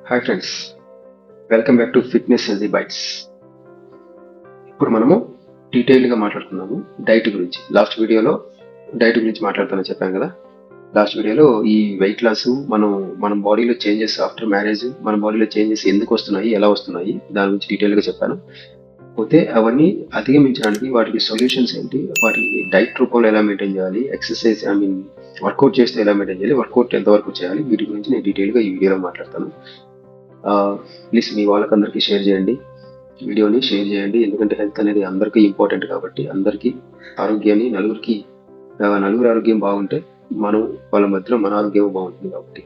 Hi friends, welcome back to fitness healthy bites. ఇప్పుడు మనము డీటెయిల్గా మాట్లాడుతున్నాము డైట్ గురించి. లాస్ట్ వీడియోలో డైట్ గురించి మాట్లాడుతానని చెప్పాను కదా. లాస్ట్ వీడియోలో ఈ వెయిట్ లాస్ మన బాడీలో చేంజెస్ ఆఫ్టర్ మ్యారేజ్, మన బాడీలో చేంజెస్ ఎందుకు వస్తున్నాయి, ఎలా వస్తున్నాయి, దాని గురించి డీటెయిల్గా చెప్పాను. పోతే అవన్నీ అధిగమించడానికి వాటికి సొల్యూషన్స్ ఏంటి, వాటికి డైట్ రూపంలో ఎలా మెయింటైన్ చేయాలి, ఎక్సర్సైజ్ వర్కౌట్ చేస్తే ఎలా మెయింటైన్ చేయాలి, వర్కౌట్ ఎంతవరకు చేయాలి, వీటి గురించి నేను డీటెయిల్గా ఈ వీడియోలో మాట్లాడతాను. ప్లీజ్ మీ వాళ్ళకందరికీ షేర్ చేయండి, వీడియోని షేర్ చేయండి. ఎందుకంటే హెల్త్ అనేది అందరికీ ఇంపార్టెంట్ కాబట్టి, అందరికీ ఆరోగ్యాన్ని నలుగురు ఆరోగ్యం బాగుంటే వాళ్ళ మధ్యలో మన ఆరోగ్యం బాగుంటుంది కాబట్టి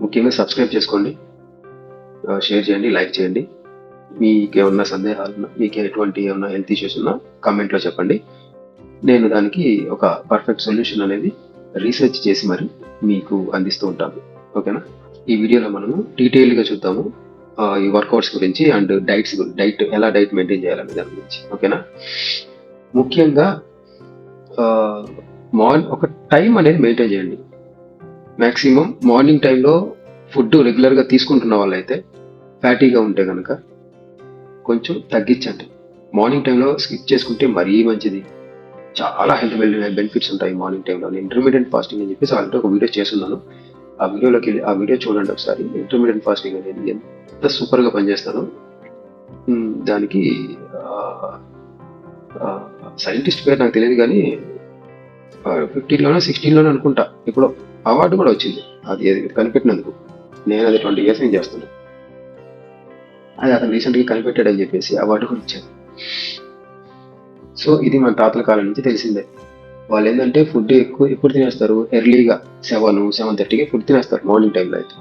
ముఖ్యంగా సబ్స్క్రైబ్ చేసుకోండి, షేర్ చేయండి, లైక్ చేయండి. మీకు ఏమన్నా సందేహాలు ఉన్నా, మీకు ఎటువంటి ఏమన్నా హెల్త్ ఇష్యూస్ ఉన్నా కామెంట్లో చెప్పండి. నేను దానికి ఒక పర్ఫెక్ట్ సొల్యూషన్ అనేది రీసెర్చ్ చేసి మరి మీకు అందిస్తూ ఉంటాను. ఓకేనా? ఈ వీడియోలో మనము డీటెయిల్గా చూద్దాము ఈ వర్కౌట్స్ గురించి అండ్ డైట్ ఎలా మెయింటైన్ చేయాలనే దాని గురించి. ఓకేనా? ముఖ్యంగా ఒక టైం అనేది మెయింటైన్ చేయండి. మ్యాక్సిమం మార్నింగ్ టైంలో ఫుడ్ రెగ్యులర్గా తీసుకుంటున్న వాళ్ళైతే, ఫ్యాటీగా ఉంటే కనుక కొంచెం తగ్గించండి. మార్నింగ్ టైంలో స్కిప్ చేసుకుంటే మరీ మంచిది. చాలా హెల్త్ బెనిఫిట్స్ ఉంటాయి మార్నింగ్ టైంలో. నేను ఇంటర్మీడియట్ ఫాస్టింగ్ అని చెప్పేసి ఆల్రెడీ ఒక వీడియో చేస్తున్నాను. ఆ వీడియో చూడండి ఒకసారి. ఇంటర్మీడియట్ ఫాస్టింగ్ అనేది ఎంత సూపర్గా పనిచేస్తుందో. దానికి సైంటిస్ట్ పేరు నాకు తెలియదు కానీ 15లోనో 16లోనో అనుకుంటా ఇప్పుడు అవార్డు కూడా వచ్చింది అది కనిపెట్టినందుకు. నేను అది 20 years నుంచి చేస్తున్నాను. అది అతను రీసెంట్గా కనిపెట్టాడని చెప్పేసి అవార్డు కూడా ఇచ్చాను. సో ఇది మన తాతల కాలం నుంచి తెలిసిందే. వాళ్ళు ఏంటంటే ఫుడ్ ఎప్పుడు తినేస్తారు, ఎర్లీగా 7-7:30కి ఫుడ్ తినేస్తారు మార్నింగ్ టైంలో. అయితే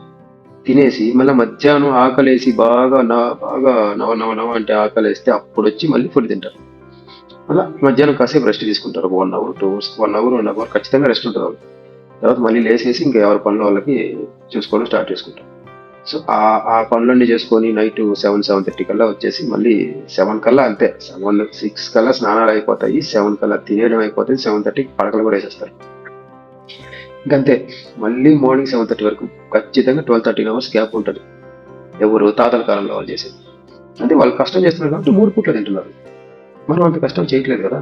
తినేసి మళ్ళీ మధ్యాహ్నం ఆకలేసి బాగా నవ అంటే ఆకలేస్తే అప్పుడు వచ్చి మళ్ళీ ఫుడ్ తింటారు. మళ్ళీ మధ్యాహ్నం కాసేపు రెస్ట్ తీసుకుంటారు. 1 hour 2 hours 1 hour ఖచ్చితంగా రెస్ట్ ఉంటుంది వాళ్ళు. తర్వాత మళ్ళీ లేసేసి ఇంకా ఎవరి పనులు వాళ్ళకి చూసుకోవడం స్టార్ట్ చేసుకుంటారు. సో ఆ పనులన్నీ చేసుకొని నైట్ 7-7:30 కల్లా వచ్చేసి మళ్ళీ 7 కల్లా, అంతే 6 కల్లా స్నానాలు అయిపోతాయి, 7 కల్లా తినేయడం అయిపోతుంది, 7:30కి పడకలు కూడా వేసేస్తారు. ఇంకంతే. మళ్ళీ మార్నింగ్ 7:30 వరకు ఖచ్చితంగా 12-13 hours గ్యాప్ ఉంటుంది. ఎవరు తాతల కాలంలో వాళ్ళు చేసేది. అంటే వాళ్ళు కష్టం చేస్తున్నారు కాబట్టి 3 పూట్ల తింటున్నారు. మనం అంత కష్టం చేయట్లేదు కదా.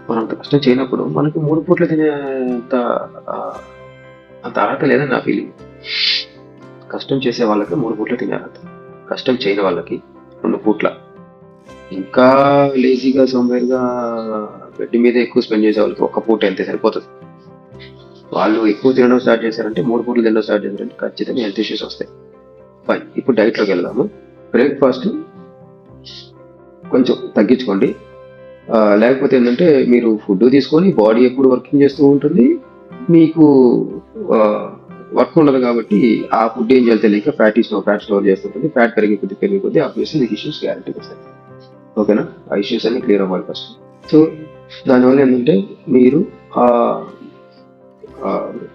మనం అంత కష్టం చేయనప్పుడు మనకి 3 పూట్ల తినే అంత అర్హత లేదని నా ఫీలింగ్. కష్టం చేసే వాళ్ళకి 3 పూట్ల తినే అర్హత, కష్టం చేయని వాళ్ళకి 2 పూట్ల. ఇంకా లేజీగా సోంబేరుగా బెడ్ మీద ఎక్కువ స్పెండ్ చేసే వాళ్ళకి 1 పూట ఎంత సరిపోతుంది. వాళ్ళు ఎక్కువ తినడం స్టార్ట్ చేశారంటే, 3 పూటలు తినడం స్టార్ట్ చేశారంటే ఖచ్చితంగా హెల్త్ ఇష్యూస్ వస్తాయి. ఫైన్. ఇప్పుడు డైట్లోకి వెళ్దాము. బ్రేక్ఫాస్ట్ కొంచెం తగ్గించుకోండి. లేకపోతే ఏంటంటే మీరు ఫుడ్ తీసుకొని బాడీ ఎప్పుడు వర్కింగ్ చేస్తూ ఉంటుంది, మీకు వర్క్ ఉండదు కాబట్టి ఆ ఫుడ్ ఏం చేయాలి తెలియక ఫ్యాట్ స్టోర్ చేస్తుంటుంది. ఫ్యాట్ పెరిగే కొద్ది ఆబ్వియస్లీ మీకు ఇష్యూస్ గ్యారెంటీ వస్తాయి. ఓకేనా? ఆ ఇష్యూస్ అన్ని క్లియర్ అవ్వాలి ఫస్ట్. సో దానివల్ల ఏంటంటే మీరు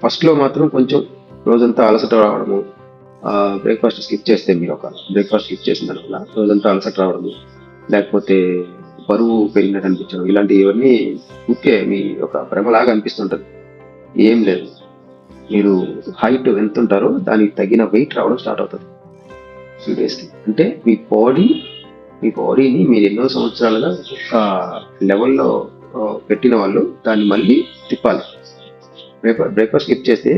ఫస్ట్లో మాత్రం కొంచెం రోజంతా అలసట రావడము, బ్రేక్ఫాస్ట్ స్కిప్ చేస్తే, మీరు ఒక బ్రేక్ఫాస్ట్ స్కిప్ చేసిన దానివల్ల రోజంతా అలసట రావడము, లేకపోతే బరువు పెరిగినట్టు అనిపించడం, ఇలాంటివన్నీ ఊరికే మీ ఒక భ్రమలాగా అనిపిస్తుంటుంది. ఏం లేదు. మీరు హైట్ ఎంత ఉంటారో దానికి తగిన వెయిట్ రావడం స్టార్ట్ అవుతుంది ఫ్యూ డేస్కి. అంటే మీ బాడీని మీరు ఎన్నో సంవత్సరాలుగా లెవెల్లో పెట్టిన వాళ్ళు దాన్ని మళ్ళీ తిప్పాలి. బ్రేక్ఫాస్ట్ స్కిప్ చేస్తే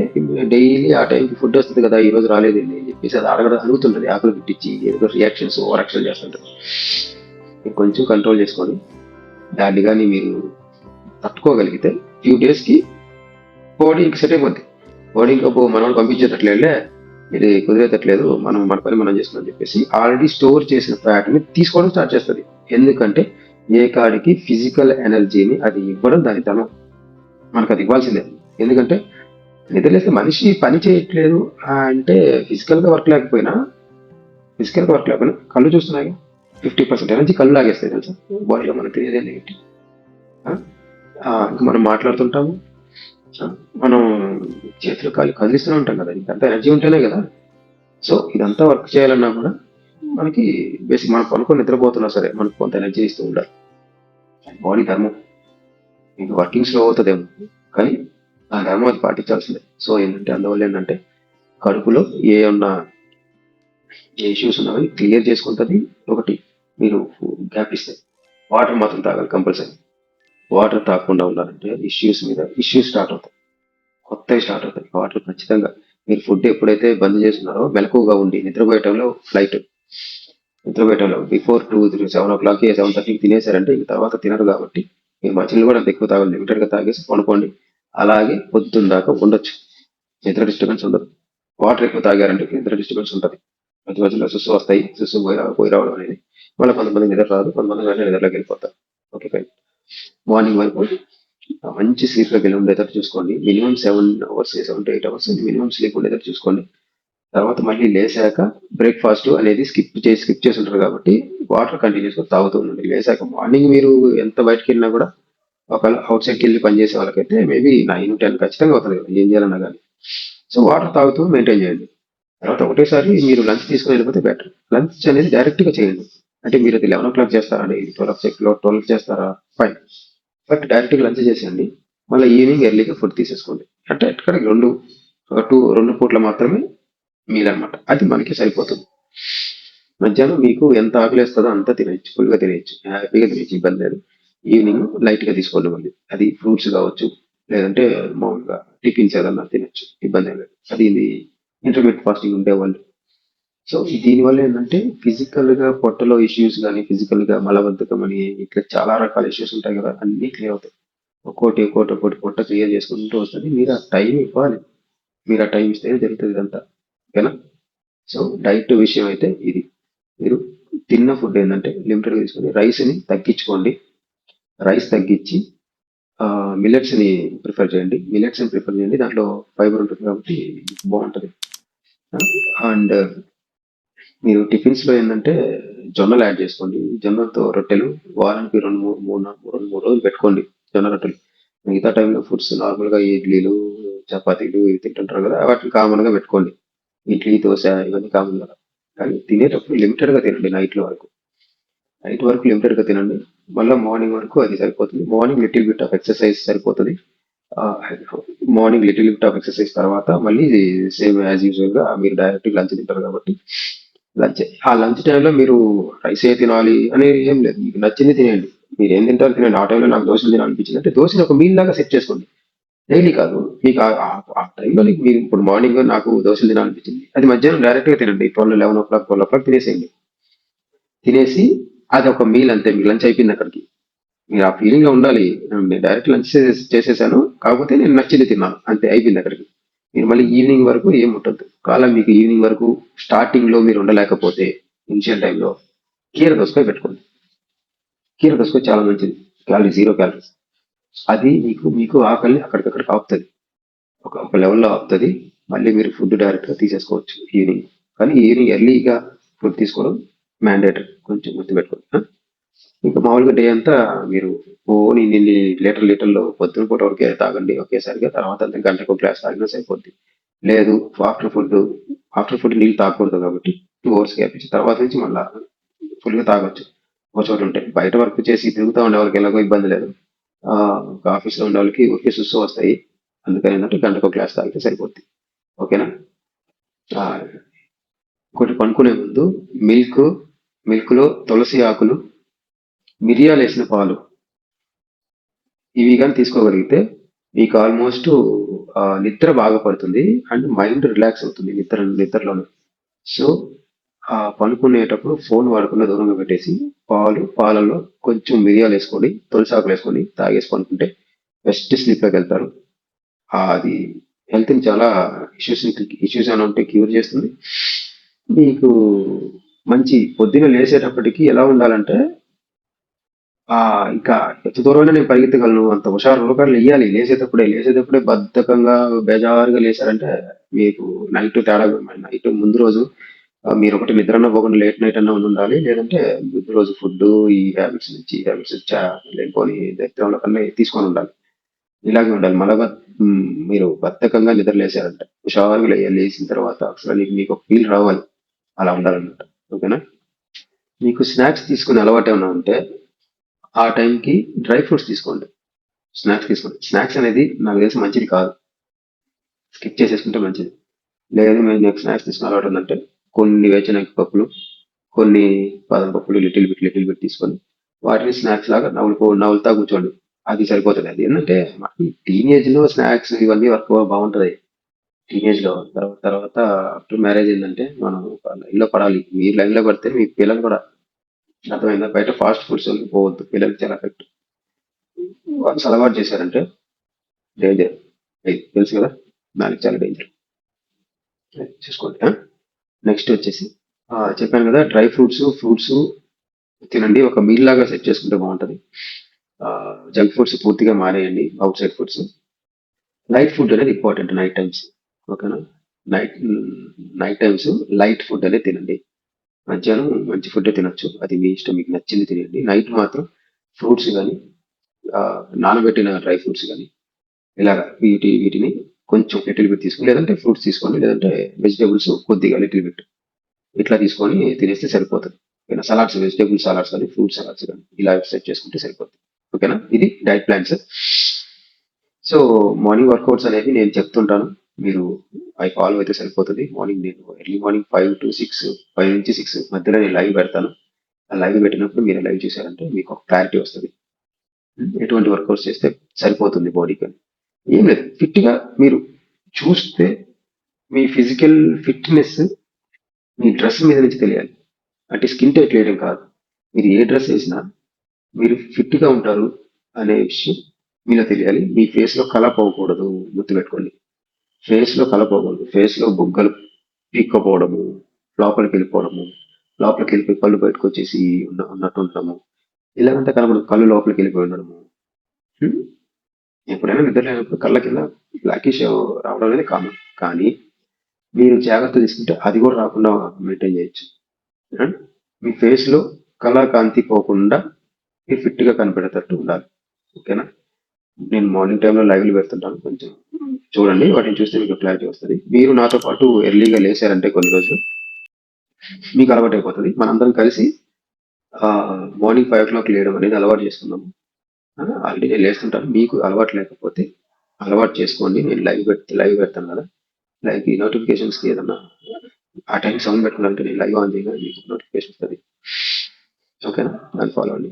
డైలీ ఆ టైంకి ఫుడ్ వస్తుంది కదా, ఈ రోజు రాలేదండి అని చెప్పేసి అది అడుగుతుంటుంది. ఆకలి పుట్టించి ఏదో రియాక్షన్స్, ఓవర్ యాక్షన్ చేస్తుంటుంది. మీరు కొంచెం కంట్రోల్ చేసుకొని దాన్ని కానీ మీరు తట్టుకోగలిగితే ఫ్యూ డేస్కి బాడీ ఇంక సెట్ అయిపోద్ది. బాడీ ఇంకా మనల్ని పంపించేటట్లేదులే, ఇది కుదిరేటట్లేదు, మన పని మనం చేస్తున్నాం చెప్పేసి ఆల్రెడీ స్టోర్ చేసిన ఫ్యాట్ని తీసుకోవడం స్టార్ట్ చేస్తుంది. ఎందుకంటే ఏ కాడికి ఫిజికల్ ఎనర్జీని అది ఇవ్వడం దాని ధనం, మనకు అది ఇవ్వాల్సిందే. ఎందుకంటే నిద్రలేస్తే మనిషి పని చేయట్లేదు అంటే ఫిజికల్గా వర్క్ లేకపోయినా కళ్ళు చూస్తున్నాయి. 50% ఎనర్జీ కళ్ళు లాగేస్తాయి తెలుసా బాడీలో. మనం తెలియదే ఏంటి, ఇంకా మనం మాట్లాడుతుంటాము, మనం చేతులు కాళ్ళు కదిలిస్తూనే ఉంటాం కదా, ఇంకంతా ఎనర్జీ ఉంటేనే కదా. సో ఇదంతా వర్క్ చేయాలన్నా కూడా మనకి బేసిక్, మనం పనుకొని నిద్రపోతున్నా సరే మనకు కొంత ఎనర్జీ ఇస్తూ ఉండాలి. బాడీ ధర్మం. మీకు వర్కింగ్ స్లో అవుతుందేమో కానీ ఆ ధర్మం అది పాటించాల్సిందే. సో అందువల్ల ఏంటంటే కడుపులో ఏమన్నా ఇష్యూస్ ఉన్నవి క్లియర్ చేసుకుంటుంది. ఒకటి మీరు గ్యాప్ ఇస్తే వాటర్ మాత్రం తాగాలి కంపల్సరీ. వాటర్ తాగకుండా ఉండాలంటే ఇష్యూస్ స్టార్ట్ అవుతాయి, కొత్తవి స్టార్ట్ అవుతాయి. వాటర్ ఖచ్చితంగా మీరు ఫుడ్ ఎప్పుడైతే బంద్ చేస్తున్నారో మెలకువగా ఉండి నిద్రపోయేటంలో నిద్రపోయేటంలో బిఫోర్ 7 o'clock 7:30 తినేశారంటే ఇంక తర్వాత తినరు. కాబట్టి మీరు మంచినీళ్ళు కూడా అంత ఎక్కువ తాగాలి, లిమిటెడ్గా తాగేసి పడుకోండి. అలాగే పొద్దున్న దాకా ఉండొచ్చు, నిద్ర డిస్టర్బెన్స్ ఉండదు. వాటర్ ఎక్కువ తాగారంటే నిద్ర డిస్టర్బెన్స్ ఉంటుంది, మధ్య మధ్యలో సుస్సు వస్తాయి, సుస్సు పోయి రావడం అనేది. మళ్ళీ కొంతమంది నిద్ర రాదు, కొంతమంది వెంటనే నిద్రలోకి వెళ్ళిపోతారు. Okay fine. మార్నింగ్ వరకు మంచి స్లీప్లోకి వెళ్ళి ఉండేటట్టు చూసుకోండి. Minimum 7 hours 7 to 8 hours minimum sleep ఉండేటట్టు చూసుకోండి. తర్వాత మళ్ళీ లేసాక బ్రేక్ఫాస్ట్ అనేది స్కిప్ చేసి ఉంటారు కాబట్టి వాటర్ కంటిన్యూస్గా తాగుతూ ఉండండి. లేసాక మార్నింగ్ మీరు ఎంత బయటకు వెళ్ళినా కూడా, ఒకవేళ అవుట్ సైడ్కి వెళ్ళి పనిచేసే వాళ్ళకైతే మేబీ 9-10 ఖచ్చితంగా అవుతుంది కదా, ఏం చేయాలన్నా కానీ. సో వాటర్ తాగుతూ మెయింటైన్ చేయండి. తర్వాత ఒకటేసారి మీరు లంచ్ తీసుకొని వెళ్ళిపోతే బెటర్. లంచ్ అనేది డైరెక్ట్గా చేయండి. అంటే మీరు అది 11 o'clock చేస్తారండి, 12 చేస్తారా, ఫైన్. బట్ డైరెక్ట్గా లంచ్ చేసేయండి. మళ్ళీ ఈవినింగ్ ఎర్లీగా ఫుడ్ తీసేసుకోండి. అంటే ఇక్కడ రెండు పూట్ల మాత్రమే మీల్ అనమాట. అది మనకి సరిపోతుంది. మధ్యాహ్నం మీకు ఎంత ఆకలిస్తుందో అంత తినేయచ్చు, ఫుల్గా తినేయచ్చు, హ్యాపీగా తినేయచ్చు, ఇబ్బంది లేదు. ఈవినింగ్ లైట్గా తీసుకోండి. మళ్ళీ అది ఫ్రూట్స్ కావచ్చు, లేదంటే మామూలుగా టిఫిన్స్ ఏదన్నా తినచ్చు, ఇబ్బంది ఏం లేదు. అది ఇది ఇంటర్మీడియట్ ఫాస్టింగ్ ఉండేవాళ్ళు. సో దీనివల్ల ఏంటంటే ఫిజికల్ గా పొట్టలో ఇష్యూస్ కానీ, ఫిజికల్ గా మలబద్ధకం అని ఇట్లా చాలా రకాల ఇష్యూస్ ఉంటాయి కదా, అన్ని క్లియర్ అవుతాయి. ఒక్కోటి పొట్ట క్లియర్ చేసుకుంటూ వస్తుంది. మీరు ఆ టైం ఇవ్వాలి, మీరు ఆ టైం ఇస్తే జరుగుతుంది ఇదంతా. ఓకేనా? సో డైట్ విషయం అయితే ఇది. మీరు తిన్న ఫుడ్ ఏంటంటే లిమిటెడ్గా తీసుకొని రైస్ని తగ్గించుకోండి. రైస్ తగ్గించి మిల్లెట్స్ని ప్రిఫర్ చేయండి. దాంట్లో ఫైబర్ ఉంటుంది కాబట్టి బాగుంటుంది. అండ్ మీరు టిఫిన్స్ లో ఏంటంటే జొన్నలు యాడ్ చేసుకోండి. జొన్నలతో రొట్టెలు వారానికి 2-3 రోజులు పెట్టుకోండి, జొన్న రొట్టెలు. మిగతా టైంలో ఫుడ్స్ నార్మల్ గా ఇడ్లీలు, చపాతీలు ఇవి తింటుంటారు కదా, వాటిని కామన్ గా పెట్టుకోండి. ఇడ్లీ, దోశ ఇవన్నీ కామన్ కదా. కానీ తినేటప్పుడు లిమిటెడ్ గా తినండి. నైట్ వరకు లిమిటెడ్ గా తినండి. మళ్ళీ మార్నింగ్ వరకు అది సరిపోతుంది. Morning little bit of exercise సరిపోతుంది. Morning little bit of exercise తర్వాత మళ్ళీ సేమ్ యాజ్ యూజువల్ గా మీరు డైరెక్ట్ లంచ్ తింటారు కాబట్టి ఆ లంచ్ టైంలో మీరు రైస్ ఏ తినాలి అనేది ఏం లేదు, మీకు నచ్చింది తినేయండి. మీరు ఏం తింటారు తినండి. ఆ టైంలో నాకు దోశలు తినాలనిపించింది అంటే దోశని ఒక మీల్ లాగా సెట్ చేసుకోండి. డైలీ కాదు, మీకు ఆ టైంలో మీరు ఇప్పుడు మార్నింగ్ నాకు దోశలు తినాలనిపించింది, అది మధ్యాహ్నం డైరెక్ట్ గా తినండి. 11 o'clock తినేసేయండి. తినేసి అది ఒక మీల్ అంతే, మీకు లంచ్ అయిపోయింది అక్కడికి. మీరు ఆ ఫీలింగ్ లో ఉండాలి, నేను డైరెక్ట్ లంచ్ చేసేసాను, కాకపోతే నేను నచ్చింది తిన్నాను అంతే, అయిపోయింది అక్కడికి. మీరు మళ్ళీ ఈవినింగ్ వరకు ఏం ఉంటుంది కాలం. మీకు ఈవినింగ్ వరకు స్టార్టింగ్ లో మీరు ఉండలేకపోతే ఇనిషియల్ టైంలో కీర దోసకాయ పెట్టుకోండి. కీర దోసకాయ చాలా మంచిది, 0 క్యాలరీస్. అది మీకు ఆకలిని అక్కడికక్కడ ఆపుతుంది, ఒక లెవెల్లో ఆపుతుంది. మళ్ళీ మీరు ఫుడ్ డైరెక్ట్ గా తీసేసుకోవచ్చు ఈవినింగ్. కానీ ఈవినింగ్ ఎర్లీగా ఫుడ్ తీసుకోవడం మ్యాండేటరీ, కొంచెం గుర్తుపెట్టుకోండి. ఇంకా మామూలుగా డే అంతా మీరు ఇన్ని లీటర్లో పొద్దున పూట వరకే తాగండి ఒకేసారిగా. తర్వాత అంతా గంటకు ఒక గ్లాస్ తాగినా సరిపోద్ది. లేదు ఆఫ్టర్ ఫుడ్ నీళ్ళు తాగకూడదు కాబట్టి 2 hours గ్యాప్ ఇచ్చి తర్వాత నుంచి మళ్ళీ ఫుల్గా తాగొచ్చు. ఒక చోట ఉంటాయి. బయట వర్క్ చేసి తిరుగుతూ ఉండే వాళ్ళకి ఎలాగో ఇబ్బంది లేదు. ఆఫీస్లో ఉండే వాళ్ళకి ఊరికే సుస్సు వస్తాయి. అందుకని ఏంటంటే గంటకు ఒక గ్లాస్ తాగితే సరిపోద్ది. ఓకేనా? ఆ, ఇంకోటి, పనుకునే ముందు మిల్క్లో తులసి ఆకులు, మిరియాలు వేసిన పాలు, ఇవి కానీ తీసుకోగలిగితే మీకు ఆల్మోస్ట్ నిద్ర బాగా పడుతుంది అండ్ మైండ్ రిలాక్స్ అవుతుంది నిద్రలోనే. సో పనుకునేటప్పుడు ఫోన్ వాడకుండా దూరంగా పెట్టేసి పాలలో కొంచెం మిరియాలు వేసుకొని, తులసాకులు వేసుకొని తాగేసి పనుకుంటే బెస్ట్ స్లీప్లోకి వెళ్తారు. అది హెల్త్ని చాలా ఇష్యూస్ ఏమైనా ఉంటే క్యూర్ చేస్తుంది. మీకు మంచి పొద్దున లేసేటప్పటికి ఎలా ఉండాలంటే, ఇంకా ఎంత దూరమైనా నేను పరిగెత్తగలను అంత హుషారుగా లేయాలి. లేసేటప్పుడే బద్ధకంగా బేజారుగా లేచారంటే మీకు నైట్ ముందు రోజు మీరు ఒకటి నిద్ర పోకుండా లేట్ నైట్ అన్నా ఉండాలి. లేదంటే ముందు రోజు ఫుడ్ ఈ హ్యాబిట్స్ లేకపోని దరిద్రంలో కన్నా తీసుకొని ఉండాలి. ఇలాగే ఉండాలి. మీరు బద్ధకంగా నిద్ర లేసారంటే హుషారుగా లేచిన తర్వాత అసలు మీకు ఒక ఫీల్ రావాలి, అలా ఉండాలన్నమాట. ఓకేనా? మీకు స్నాక్స్ తీసుకునే అలవాటు ఏమైనా ఉంటే ఆ టైంకి డ్రై ఫ్రూట్స్ తీసుకోండి. స్నాక్స్ అనేది నాకు తెలిసి మంచిది కాదు, స్కిప్ చేసేసుకుంటే మంచిది. లేదు మేము స్నాక్స్ తీసుకుని అలవాటు ఉందంటే కొన్ని వేరుశనగ పప్పులు, కొన్ని బాదం పప్పులు లిటిల్ బిట్ తీసుకొని వాటిని స్నాక్స్ లాగా నవ్వులుతా కూర్చోండి. అది సరిపోతుంది. అది ఏంటంటే మనకి టీనేజ్ లో స్నాక్స్ ఇవన్నీ వర్క్ బాగుంటది. టీనేజ్ లో తర్వాత ఆఫ్టర్ మ్యారేజ్ ఏంటంటే మనం లైన్ లో పడాలి. మీరు లైన్ లో పడితే మీ పిల్లలు కూడా అర్థమైందా. బయట ఫాస్ట్ ఫుడ్స్ పోవద్దు. పిల్లలకి చాలా ఎఫెక్ట్. వాళ్ళు అలవాటు చేశారంటే డేంజర్. తెలుసు కదా, దానికి చాలా డేంజర్. చూసుకోండి. నెక్స్ట్ వచ్చేసి చెప్పాను కదా, డ్రై ఫ్రూట్స్ తినండి. ఒక మీల్ లాగా సెట్ చేసుకుంటే బాగుంటది. జంక్ ఫుడ్స్ పూర్తిగా మానేయండి. Out side foods. Light food అనేది ఇంపార్టెంట్ నైట్ టైమ్స్. ఓకేనా. Night night times light food అనేది తినండి. మధ్యాహ్నం మంచి ఫుడ్ తినొచ్చు, అది మీ ఇష్టం, మీకు నచ్చింది తినండి. నైట్ మాత్రం ఫ్రూట్స్ కానీ, నానబెట్టిన డ్రై ఫ్రూట్స్ కానీ, ఇలాగ వీటిని కొంచెం లిటిల్ బిట్ తీసుకోండి. లేదంటే ఫ్రూట్స్ తీసుకోండి, లేదంటే వెజిటేబుల్స్ కొద్దిగా లిటిల్ బిట్ ఇట్లా తీసుకొని తినేస్తే సరిపోతుంది. ఓకేనా. సలాడ్స్, వెజిటేబుల్ సలాడ్స్ కానీ, ఫ్రూట్ సలాడ్స్ కానీ ఇలా సెట్ చేసుకుంటే సరిపోతుంది. ఓకేనా. ఇది diet plans. So morning workouts అనేవి నేను చెప్తుంటాను, మీరు అవి ఫాలో అయితే సరిపోతుంది. మార్నింగ్ నేను ఎర్లీ మార్నింగ్ 5 నుంచి 6 మధ్యలో నేను లైవ్ పెడతాను. ఆ లైవ్ పెట్టినప్పుడు మీరు లైవ్ చూసారంటే మీకు ఒక క్లారిటీ వస్తుంది. ఎటువంటి వర్కౌట్స్ చేస్తే సరిపోతుంది బాడీకి అని. ఏం లేదు, ఫిట్ గా మీరు చూస్తే మీ ఫిజికల్ ఫిట్నెస్ మీ డ్రెస్ మీద నుంచి తెలియాలి. అంటే స్కిన్ టైట్ వేయడం కాదు. మీరు ఏ డ్రెస్ వేసినా మీరు ఫిట్ గా ఉంటారు అనే విషయం మీలో తెలియాలి. మీ ఫేస్ లో కళ పోకూడదు, గుర్తుపెట్టుకోండి. ఫేస్ లో కళ పోకూడదు. ఫేస్ లో బుగ్గలు పీక్కపోవడము, లోపలికి వెళ్ళిపోవడము, లోపలికి వెళ్ళిపోయి కళ్ళు బయటకు వచ్చేసి ఉన్నట్టు ఉండడము, ఇలాగంతా కనబడదు. కళ్ళు లోపలికి వెళ్ళిపోయి ఉండడము. హ్మ్? ఎప్పుడైనా నిద్ర లేనప్పుడు కళ్ళ కింద బ్లాకిష్ రావడం అనేది కామన్. కానీ మీరు జాగ్రత్త తీసుకుంటే అది కూడా రాకుండా మెయింటైన్ చేయొచ్చు. అండ్ మీ ఫేస్ లో కళ కాంతి పోకుండా మీరు ఫిట్ గా కనపడేటట్టు ఉండాలి. ఓకేనా. నేను మార్నింగ్ టైంలో లైవ్లు పెడుతుంటాను, కొంచెం చూడండి. వాటిని చూస్తే మీకు క్లారిటీ వస్తుంది. మీరు నాతో పాటు ఎర్లీగా లేసారంటే కొన్ని రోజులు మీకు అలవాటు అయిపోతుంది. మనందరం కలిసి మార్నింగ్ 5 o'clock లేయడం అనేది అలవాటు చేసుకున్నాము. ఆల్రెడీ నేను లేస్తుంటాను. మీకు అలవాటు లేకపోతే అలవాటు చేసుకోండి. నేను లైవ్ పెడతాను కదా, లైవ్ నోటిఫికేషన్స్ కి ఏదన్నా ఆ టైం సౌండ్ పెట్టుకోవాలంటే నేను లైవ్ ఆన్ చేయగా మీకు నోటిఫికేషన్ వస్తుంది. ఓకేనా. దాన్ని ఫాలో అండి.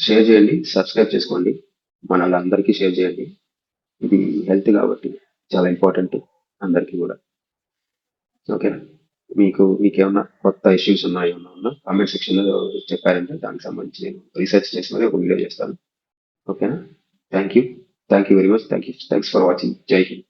షేర్ చేయండి, సబ్స్క్రైబ్ చేసుకోండి, మన వాళ్ళందరికీ షేర్ చేయండి. ఇది హెల్త్ కాబట్టి చాలా ఇంపార్టెంట్ అందరికీ కూడా. ఓకేనా. మీకేమన్నా కొత్త ఇష్యూస్ ఉన్నా కామెంట్ సెక్షన్ లో చెప్పారంటే దానికి సంబంధించి నేను రీసెర్చ్ చేసి మరి ఒక వీడియో చేస్తాను. ఓకేనా. Thank you. Thank you very much. Thanks for watching. జై హింద్.